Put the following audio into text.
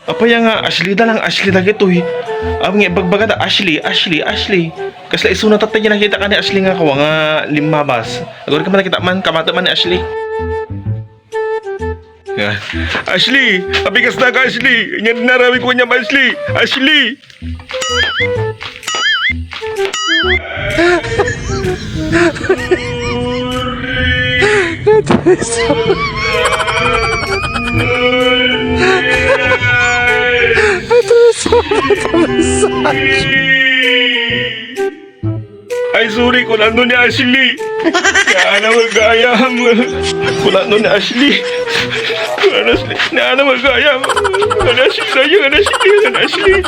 Apaya nga, Ashley dalang, Ashley lagi to eh. Ang nga, bagbaga da, Ashley. Kasla isuna tatay niya nakita ka ni Ashley nga kawa nga limabas. Agora ka man nakita man, kamata man ni Ashley. Yan. Ashley! Abigas na ka, Ashley! Yan narami ko niya, Ashley! Ashley! Ay, sorry, kulang doon ni Ashley. Kaya na magayam. Kulang doon ni Ashley. Kulang Ashley. Na magayam. Kulang Ashley. Kulang Ashley.